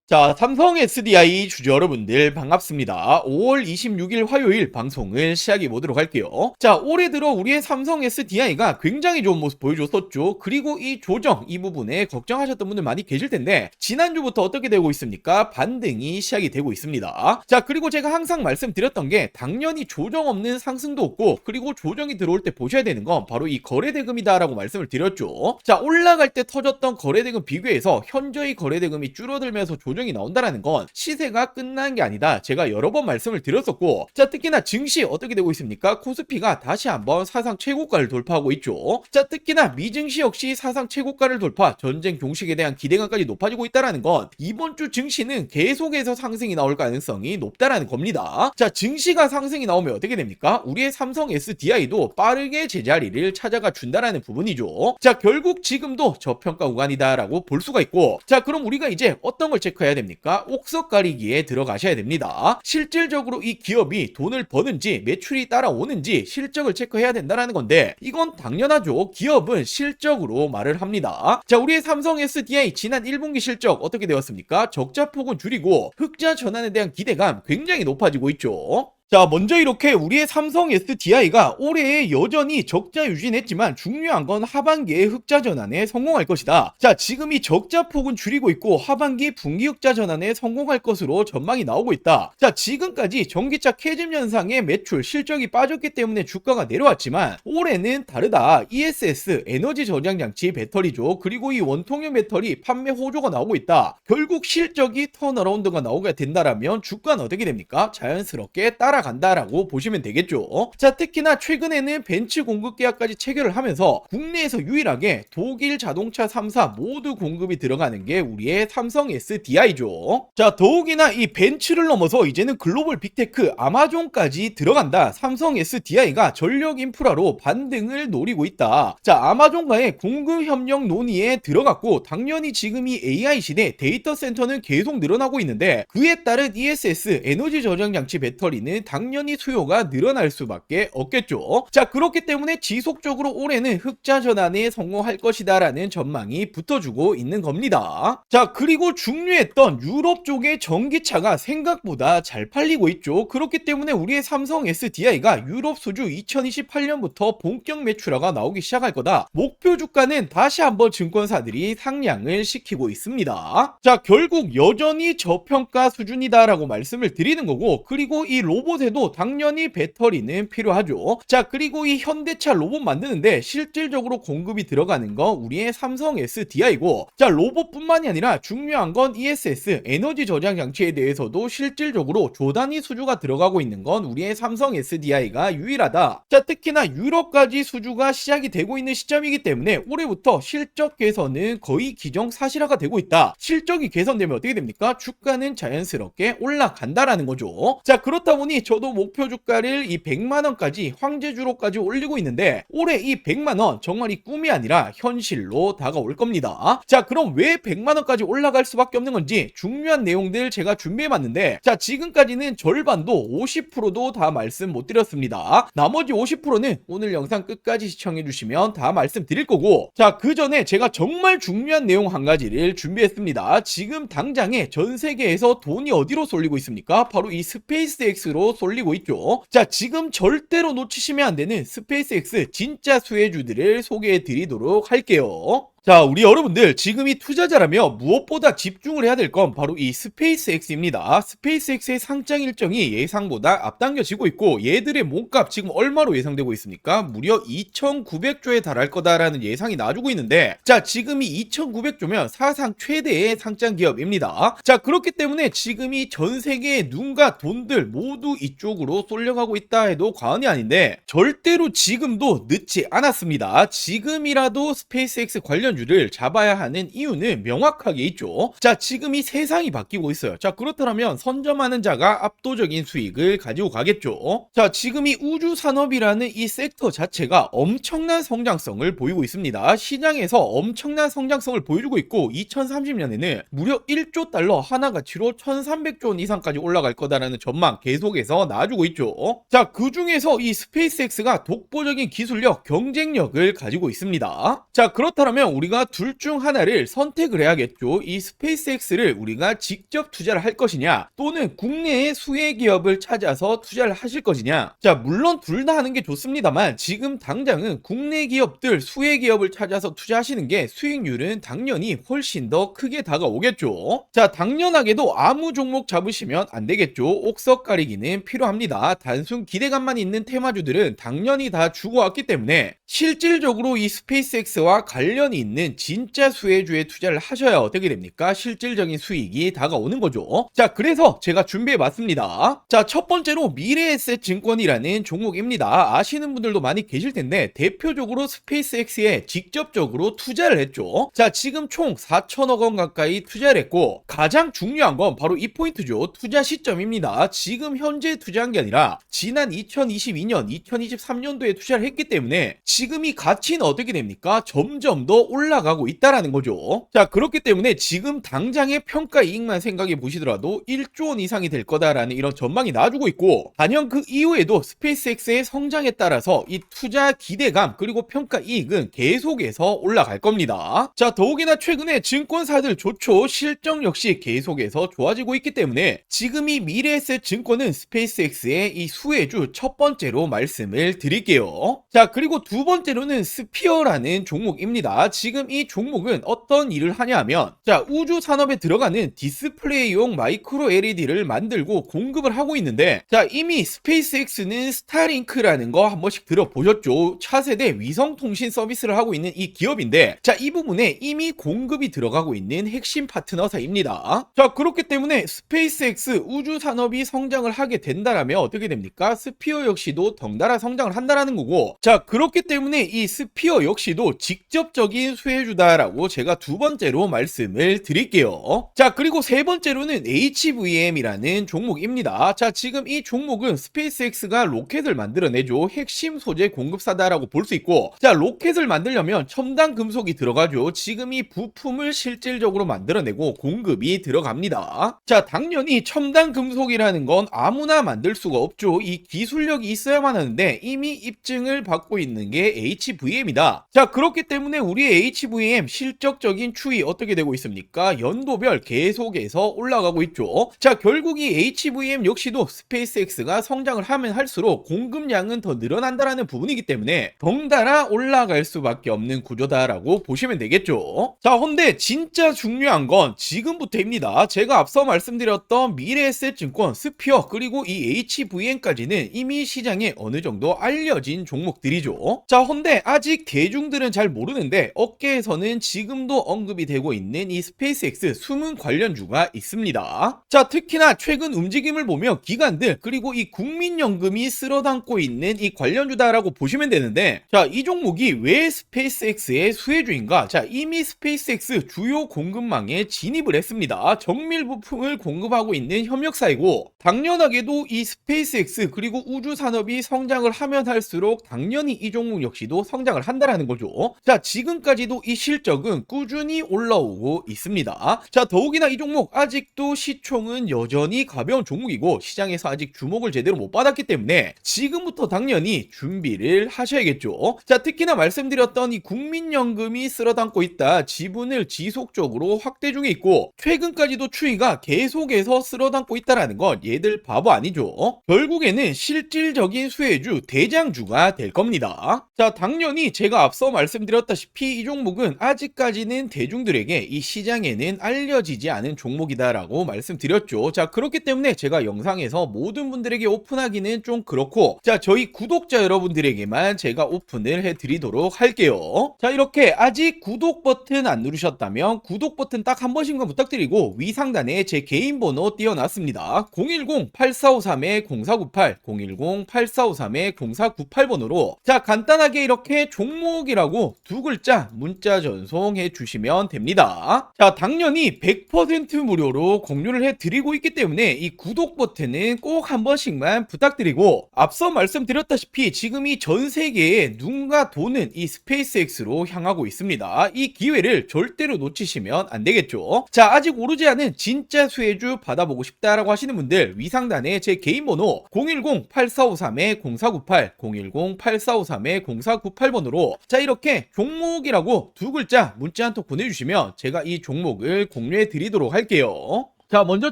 자, 삼성 SDI 주주 여러분들 반갑습니다. 5월 26일 화요일 방송을 시작해 보도록 할게요. 자, 올해 들어 우리의 삼성 SDI가 굉장히 좋은 모습 보여줬었죠. 그리고 이 조정, 이 부분에 걱정하셨던 분들 많이 계실 텐데 지난주부터 어떻게 되고 있습니까? 반등이 시작이 되고 있습니다. 자, 그리고 제가 항상 말씀드렸던 게 당연히 조정 없는 상승도 없고, 그리고 조정이 들어올 때 보셔야 되는 건 바로 이 거래대금이다라고 말씀을 드렸죠. 자, 올라갈 때 터졌던 거래대금 비교해서 현저히 거래대금이 줄어들면서 조정이 나온다라는 건 시세가 끝난 게 아니다, 제가 여러 번 말씀을 드렸었고, 자, 특히나 증시 어떻게 되고 있습니까? 코스피가 다시 한번 사상 최고가를 돌파하고 있죠. 자, 특히나 미증시 역시 사상 최고가를 돌파, 전쟁 종식에 대한 기대감까지 높아지고 있다라는 건 이번 주 증시는 계속해서 상승이 나올 가능성이 높다라는 겁니다. 자, 증시가 상승이 나오면 어떻게 됩니까? 우리의 삼성 SDI도 빠르게 제자리를 찾아가 준다라는 부분이죠. 자, 결국 지금도 저평가 구간이다라고 볼 수가 있고, 자, 그럼 우리가 이제 어떤 걸 체크해야 됩니까? 옥석 가리기에 들어가셔야 됩니다. 실질적으로 이 기업이 돈을 버는지 매출이 따라오는지 실적을 체크해야 된다는 건데, 이건 당연하죠. 기업은 실적으로 말을 합니다. 자, 우리의 삼성 SDI 지난 1분기 실적 어떻게 되었습니까? 적자폭은 줄이고 흑자 전환에 대한 기대감 굉장히 높아지고 있죠. 자, 먼저 이렇게 우리의 삼성 SDI가 올해에 여전히 적자 유지했지만 중요한 건 하반기에 흑자 전환에 성공할 것이다. 자, 지금 이 적자 폭은 줄이고 있고 하반기 분기 흑자 전환에 성공할 것으로 전망이 나오고 있다. 자, 지금까지 전기차 캐즘 현상의 매출 실적이 빠졌기 때문에 주가가 내려왔지만 올해는 다르다. ESS 에너지 저장 장치 배터리죠. 그리고 이 원통형 배터리 판매 호조가 나오고 있다. 결국 실적이 턴어라운드가 나오게 된다라면 주가는 어떻게 됩니까? 자연스럽게 따라간다라고 보시면 되겠죠. 자, 특히나 최근에는 벤츠 공급 계약까지 체결을 하면서 국내에서 유일하게 독일 자동차 3사 모두 공급이 들어가는 게 우리의 삼성 SDI죠. 자, 더욱이나 이 벤츠를 넘어서 이제는 글로벌 빅테크 아마존까지 들어간다. 삼성 SDI가 전력 인프라로 반등을 노리고 있다. 자, 아마존과의 공급 협력 논의에 들어갔고, 당연히 지금 이 AI 시대 데이터 센터는 계속 늘어나고 있는데 그에 따른 ESS 에너지 저장 장치 배터리는 당연히 수요가 늘어날 수밖에 없겠죠. 자, 그렇기 때문에 지속적으로 올해는 흑자 전환에 성공할 것이다 라는 전망이 붙어주고 있는 겁니다. 자, 그리고 중요했던 유럽 쪽의 전기차가 생각보다 잘 팔리고 있죠. 그렇기 때문에 우리의 삼성 SDI가 유럽 수주 2028년부터 본격 매출화가 나오기 시작할 거다. 목표 주가는 다시 한번 증권사들이 상향을 시키고 있습니다. 자, 결국 여전히 저평가 수준이다 라고 말씀을 드리는 거고, 그리고 이 로봇에도 당연히 배터리는 필요하죠. 자, 그리고 이 현대차 로봇 만드는데 실질적으로 공급이 들어가는 건 우리의 삼성 SDI고, 자, 로봇뿐만이 아니라 중요한 건 ESS 에너지 저장 장치에 대해서도 실질적으로 조단위 수주가 들어가고 있는 건 우리의 삼성 SDI가 유일하다. 자, 특히나 유럽까지 수주가 시작이 되고 있는 시점이기 때문에 올해부터 실적 개선은 거의 기정사실화가 되고 있다. 실적이 개선되면 어떻게 됩니까? 주가는 자연스럽게 올라간다라는 거죠. 자, 그렇다 보니 저도 목표 주가를 이 100만원까지 황제주로까지 올리고 있는데, 올해 이 100만원 정말 이 꿈이 아니라 현실로 다가올 겁니다. 자, 그럼 왜 100만원까지 올라갈 수밖에 없는 건지 중요한 내용들 제가 준비해봤는데, 자, 지금까지는 절반도 50%도 다 말씀 못 드렸습니다. 나머지 50%는 오늘 영상 끝까지 시청해주시면 다 말씀드릴 거고, 자, 그 전에 제가 정말 중요한 내용 한 가지를 준비했습니다. 지금 당장에 전 세계에서 돈이 어디로 쏠리고 있습니까? 바로 이 스페이스X로 쏠리고 있죠. 자, 지금 절대로 놓치시면 안 되는 스페이스X 진짜 수혜주들을 소개해 드리도록 할게요. 자, 우리 여러분들 지금이 투자자라며 무엇보다 집중을 해야 될 건 바로 이 스페이스X입니다. 스페이스X의 상장 일정이 예상보다 앞당겨지고 있고, 얘들의 몸값 지금 얼마로 예상되고 있습니까? 무려 2,900조에 달할 거다라는 예상이 나와주고 있는데, 자, 지금이 2,900조면 사상 최대의 상장 기업입니다. 자, 그렇기 때문에 지금이 전 세계의 눈과 돈들 모두 이쪽으로 쏠려가고 있다 해도 과언이 아닌데, 절대로 지금도 늦지 않았습니다. 지금이라도 스페이스X 관련 주를 잡아야 하는 이유는 명확하게 있죠. 자, 지금 이 세상이 바뀌고 있어요. 자, 그렇다면 선점하는 자가 압도적인 수익을 가지고 가겠죠. 자, 지금 이 우주 산업이라는 이 섹터 자체가 엄청난 성장성을 보이고 있습니다. 시장에서 엄청난 성장성을 보여주고 있고, 2030년에는 무려 1조 달러 하나 가치로 1,300조 원 이상까지 올라갈 거다라는 전망 계속해서 나와주고 있죠. 자, 그 중에서 이 스페이스X가 독보적인 기술력, 경쟁력을 가지고 있습니다. 자, 그렇다면 우리가 둘 중 하나를 선택을 해야겠죠. 이 스페이스X를 우리가 직접 투자를 할 것이냐, 또는 국내의 수혜 기업을 찾아서 투자를 하실 것이냐. 자, 물론 둘 다 하는 게 좋습니다만 지금 당장은 국내 기업들, 수혜 기업을 찾아서 투자하시는 게 수익률은 당연히 훨씬 더 크게 다가오겠죠. 자, 당연하게도 아무 종목 잡으시면 안 되겠죠. 옥석 가리기는 필요합니다. 단순 기대감만 있는 테마주들은 당연히 다 죽어왔기 때문에 실질적으로 이 스페이스X와 관련이 있는 진짜 수혜주에 투자를 하셔야 어떻게 됩니까? 실질적인 수익이 다가오는 거죠. 자, 그래서 제가 준비해봤습니다. 자, 첫 번째로 미래에셋 증권이라는 종목입니다. 아시는 분들도 많이 계실 텐데 대표적으로 스페이스X에 직접적으로 투자를 했죠. 자, 지금 총 4천억 원 가까이 투자를 했고, 가장 중요한 건 바로 이 포인트죠. 투자 시점입니다. 지금 현재 투자한 게 아니라 지난 2022년, 2023년도에 투자를 했기 때문에 지금 이 가치는 어떻게 됩니까? 점점 더 올라가고 있다라는 거죠. 자, 그렇기 때문에 지금 당장의 평가 이익만 생각해 보시더라도 1조 원 이상이 될 거다라는 이런 전망이 나와주고 있고, 단연 그 이후에도 스페이스X의 성장에 따라서 이 투자 기대감 그리고 평가 이익은 계속해서 올라갈 겁니다. 자, 더욱이나 최근에 증권사들 좋죠. 실적 역시 계속해서 좋아지고 있기 때문에 지금 이 미래에셋 증권은 스페이스X의 이 수혜주 첫 번째로 말씀을 드릴게요. 자, 그리고 두 번째로는 스피어라는 종목입니다. 지금 이 종목은 어떤 일을 하냐 하면, 자, 우주 산업에 들어가는 디스플레이용 마이크로 LED를 만들고 공급을 하고 있는데, 자, 이미 스페이스X는 스타링크라는 거 한 번씩 들어보셨죠? 차세대 위성통신 서비스를 하고 있는 이 기업인데, 자, 이 부분에 이미 공급이 들어가고 있는 핵심 파트너사입니다. 자, 그렇기 때문에 스페이스X 우주 산업이 성장을 하게 된다라면 어떻게 됩니까? 스피어 역시도 덩달아 성장을 한다라는 거고, 자, 그렇기 때문에 이 스피어 역시도 직접적인 수혜주다라고 제가 두 번째로 말씀을 드릴게요. 자, 그리고 세 번째로는 HVM이라는 종목입니다. 자, 지금 이 종목은 스페이스X가 로켓을 만들어내죠. 핵심 소재 공급사다라고 볼 수 있고, 자, 로켓을 만들려면 첨단 금속이 들어가죠. 지금 이 부품을 실질적으로 만들어내고 공급이 들어갑니다. 자, 당연히 첨단 금속이라는 건 아무나 만들 수가 없죠. 이 기술력이 있어야만 하는데 이미 입증을 받고 있는 게 HVM이다. 자, 그렇기 때문에 우리의 HVM 실적적인 추이 어떻게 되고 있습니까? 연도별 계속해서 올라가고 있죠. 자, 결국 이 HVM 역시도 스페이스X가 성장을 하면 할수록 공급량은 더 늘어난다라는 부분이기 때문에 덩달아 올라갈 수밖에 없는 구조다라고 보시면 되겠죠. 자, 근데 진짜 중요한 건 지금부터입니다. 제가 앞서 말씀드렸던 미래에셋 증권, 스피어 그리고 이 HVM까지는 이미 시장에 어느 정도 알려진 종목들이죠. 자, 근데 아직 대중들은 잘 모르는데 업계에서는 지금도 언급이 되고 있는 이 스페이스X 숨은 관련주가 있습니다. 자, 특히나 최근 움직임을 보면 기관들 그리고 이 국민연금이 쓸어담고 있는 이 관련주다라고 보시면 되는데, 자, 이 종목이 왜 스페이스X의 수혜주인가? 자, 이미 스페이스X 주요 공급망에 진입을 했습니다. 정밀 부품을 공급하고 있는 협력사이고, 당연하게도 이 스페이스X 그리고 우주 산업이 성장을 하면 할수록 당연히 이 종목 역시도 성장을 한다라는 거죠. 자, 지금까지도 이 실적은 꾸준히 올라오고 있습니다. 자, 더욱이나 이 종목 아직도 시총은 여전히 가벼운 종목이고 시장에서 아직 주목을 제대로 못 받았기 때문에 지금부터 당연히 준비를 하셔야겠죠. 자, 특히나 말씀드렸던 이 국민연금이 쓸어담고 있다. 지분을 지속적으로 확대 중에 있고 최근까지도 추이가 계속해서 쓸어담고 있다라는 건 얘들 바보 아니죠. 결국에는 실질적인 수혜주, 대장주가 될 겁니다. 자, 당연히 제가 앞서 말씀드렸다시피 이 종목은 아직까지는 대중들에게 이 시장에는 알려지지 않은 종목이다라고 말씀드렸죠. 자, 그렇기 때문에 제가 영상에서 모든 분들에게 오픈하기는 좀 그렇고, 자, 저희 구독자 여러분들에게만 제가 오픈을 해드리도록 할게요. 자, 이렇게 아직 구독 버튼 안 누르셨다면 구독 버튼 딱 한 번씩만 부탁드리고 위상단에 제 개인 번호 띄워놨습니다. 010-8453-0498 010-8453-0498번으로 자, 간단하게 이렇게 종목이라고 두 글자 문자 전송해 주시면 됩니다. 자, 당연히 100% 무료로 공유를 해드리고 있기 때문에 이 구독 버튼은 꼭 한 번씩만 부탁드리고, 앞서 말씀드렸다시피 지금 이 전 세계에 눈과 돈은 이 스페이스X로 향하고 있습니다. 이 기회를 절대로 놓치시면 안 되겠죠. 자, 아직 오르지 않은 진짜 수혜주 받아보고 싶다라고 하시는 분들 위상단에 제 개인 번호 010-8453-0498 010-8453-0498번으로 자, 이렇게 종목이라고 라고 두 글자 문자 한 통 보내주시면 제가 이 종목을 공유해 드리도록 할게요. 자, 먼저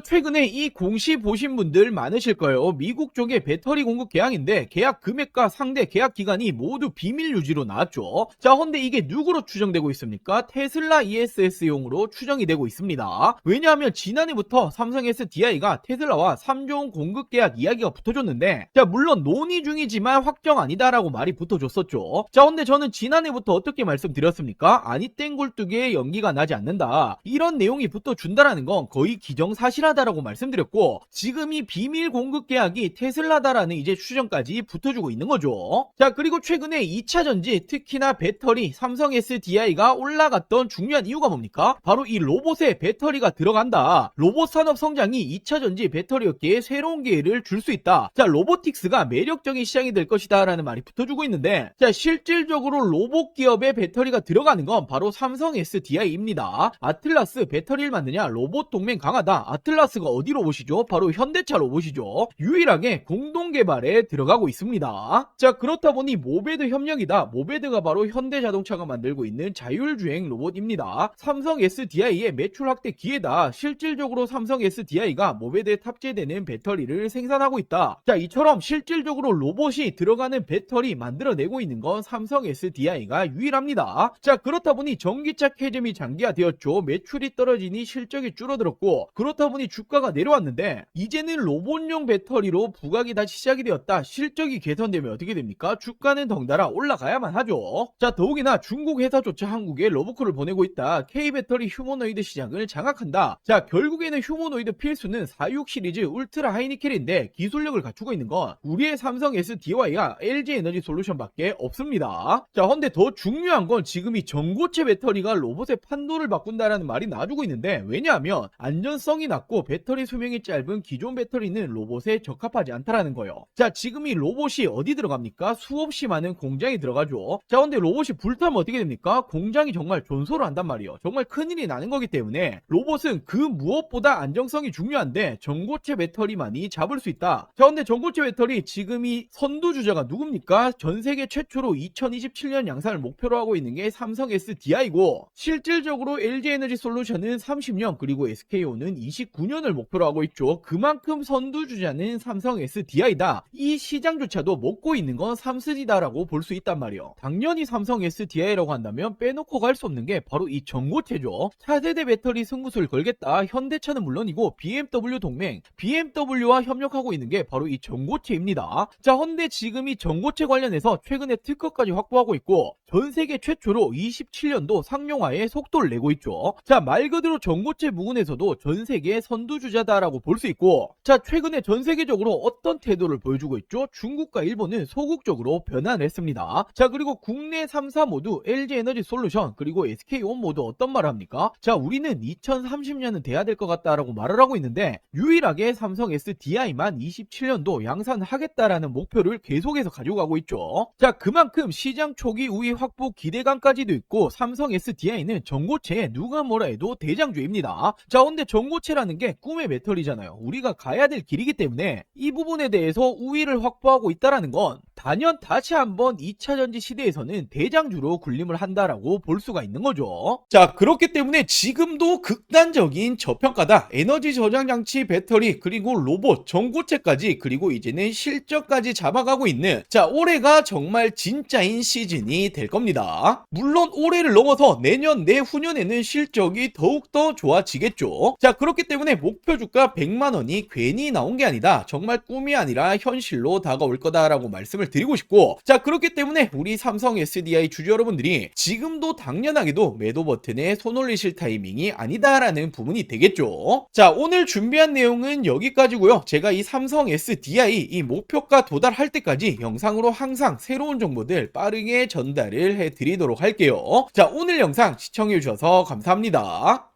최근에 이 공시 보신 분들 많으실 거예요. 미국 쪽의 배터리 공급 계약인데 계약 금액과 상대 계약 기간이 모두 비밀 유지로 나왔죠. 자, 근데 이게 누구로 추정되고 있습니까? 테슬라 ESS용으로 추정이 되고 있습니다. 왜냐하면 지난해부터 삼성 SDI가 테슬라와 3조 원 공급 계약 이야기가 붙어줬는데, 자, 물론 논의 중이지만 확정 아니다라고 말이 붙어줬었죠. 자, 근데 저는 지난해부터 어떻게 말씀드렸습니까? 아니 땡굴뚝에 연기가 나지 않는다, 이런 내용이 붙어준다라는 건 거의 기정사실하다라고 말씀드렸고, 지금 이 비밀 공급 계약이 테슬라다라는 이제 추정까지 붙어주고 있는 거죠. 자, 그리고 최근에 2차전지, 특히나 배터리, 삼성 SDI가 올라갔던 중요한 이유가 뭡니까? 바로 이 로봇에 배터리가 들어간다, 로봇 산업 성장이 2차전지 배터리 업계에 새로운 기회를 줄 수 있다, 자, 로보틱스가 매력적인 시장이 될 것이다 라는 말이 붙어주고 있는데, 자, 실질적으로 로봇 기업에 배터리가 들어가는 건 바로 삼성 SDI입니다. 아틀라스 배터리를 만드냐, 로봇 동맹 강하다. 아틀라스가 어디 로봇이죠? 바로 현대차 로봇이죠. 유일하게 공동 개발에 들어가고 있습니다. 자, 그렇다 보니 모베드 협력이다. 모베드가 바로 현대자동차가 만들고 있는 자율주행 로봇입니다. 삼성 SDI의 매출 확대 기회다. 실질적으로 삼성 SDI가 모베드에 탑재되는 배터리를 생산하고 있다. 자, 이처럼 실질적으로 로봇이 들어가는 배터리 만들어내고 있는 건 삼성 SDI가 유일합니다. 자, 그렇다 보니 전기차 캐즘이 장기화되었죠. 매출이 떨어지니 실적이 줄어들었고, 그렇다 보니 주가가 내려왔는데, 이제는 로봇용 배터리로 부각이 다시 시작이 되었다. 실적이 개선되면 어떻게 됩니까? 주가는 덩달아 올라가야만 하죠. 자, 더욱이나 중국 회사조차 한국에 러브콜을 보내고 있다. K배터리 휴머노이드 시장을 장악한다. 자, 결국에는 휴머노이드 필수는 46 시리즈 울트라 하이니켈인데, 기술력을 갖추고 있는 건 우리의 삼성 SDI와 LG 에너지 솔루션밖에 없습니다. 자, 근데 더 중요한 건 지금 이 전고체 배터리가 로봇의 판도를 바꾼다라는 말이 나와주고 있는데, 왜냐하면 안전성이 낮고 배터리 수명이 짧은 기존 배터리는 로봇에 적합하지 않다라는 거예요. 자, 지금 이 로봇이 어디 들어갑니까? 수없이 많은 공장에 들어가죠. 자, 근데 로봇이 불타면 어떻게 됩니까? 공장이 정말 존소를 한단 말이에요. 정말 큰일이 나는 거기 때문에 로봇은 그 무엇보다 안정성이 중요한데 전고체 배터리만이 잡을 수 있다. 자, 근데 전고체 배터리 지금 이 선두주자가 누굽니까? 전세계 최초로 2027년 양산을 목표로 하고 있는 게 삼성 SDI고, 실질적으로 LG에너지 솔루션은 30년, 그리고 SK온은 29년을 목표로 하고 있죠. 그만큼 선두주자는 삼성 SDI다. 이 시장조차도 먹고 있는 건 삼스디다라고 볼 수 있단 말이에요. 당연히 삼성 SDI라고 한다면 빼놓고 갈 수 없는 게 바로 이 전고체죠. 차세대 배터리 승부수를 걸겠다. 현대차는 물론이고 BMW 동맹, BMW와 협력하고 있는 게 바로 이 전고체입니다. 자, 근데 지금 이 전고체 관련해서 최근에 특허까지 확보하고 있고, 전세계 최초로 27년도 상용화에 속도를 내고 있죠. 자, 말 그대로 전고체 부분에서도 전세계 선두주자다라고 볼 수 있고, 자, 최근에 전세계적으로 어떤 태도를 보여주고 있죠? 중국과 일본은 소극적으로 변화를 했습니다. 자, 그리고 국내 3사 모두 LG에너지 솔루션 그리고 SK온 모두 어떤 말을 합니까? 자, 우리는 2030년은 돼야 될 것 같다라고 말을 하고 있는데, 유일하게 삼성 SDI만 27년도 양산하겠다라는 목표를 계속해서 가지고 가고 있죠. 자, 그만큼 시장 초기 우위 확보 기대감까지도 있고, 삼성 SDI는 전고체에 누가 뭐라 해도 대장주입니다. 자, 근데 전고체라는 게 꿈의 배터리잖아요. 우리가 가야 될 길이기 때문에 이 부분에 대해서 우위를 확보하고 있다라는 건 단연 다시 한번 2차전지 시대에서는 대장주로 군림을 한다라고 볼 수가 있는 거죠. 자, 그렇기 때문에 지금도 극단적인 저평가다. 에너지 저장 장치, 배터리, 그리고 로봇, 전고체까지, 그리고 이제는 실적까지 잡아가고 있는, 자, 올해가 정말 진짜인 시즌이 될 겁니다. 물론 올해를 넘어서 내년, 내후년에는 실적이 더욱더 좋아지겠죠. 자, 그렇기 때문에 목표 주가 100만원이 괜히 나온 게 아니다. 정말 꿈이 아니라 현실로 다가올 거다라고 말씀을 드리고 싶고, 자, 그렇기 때문에 우리 삼성 SDI 주주 여러분들이 지금도 당연하게도 매도 버튼에 손 올리실 타이밍이 아니다라는 부분이 되겠죠. 자, 오늘 준비한 내용은 여기까지고요. 제가 이 삼성 SDI 이 목표가 도달할 때까지 영상으로 항상 새로운 정보들 빠르게 전달을 해드리도록 할게요. 자, 오늘 영상 시청해주셔서 감사합니다.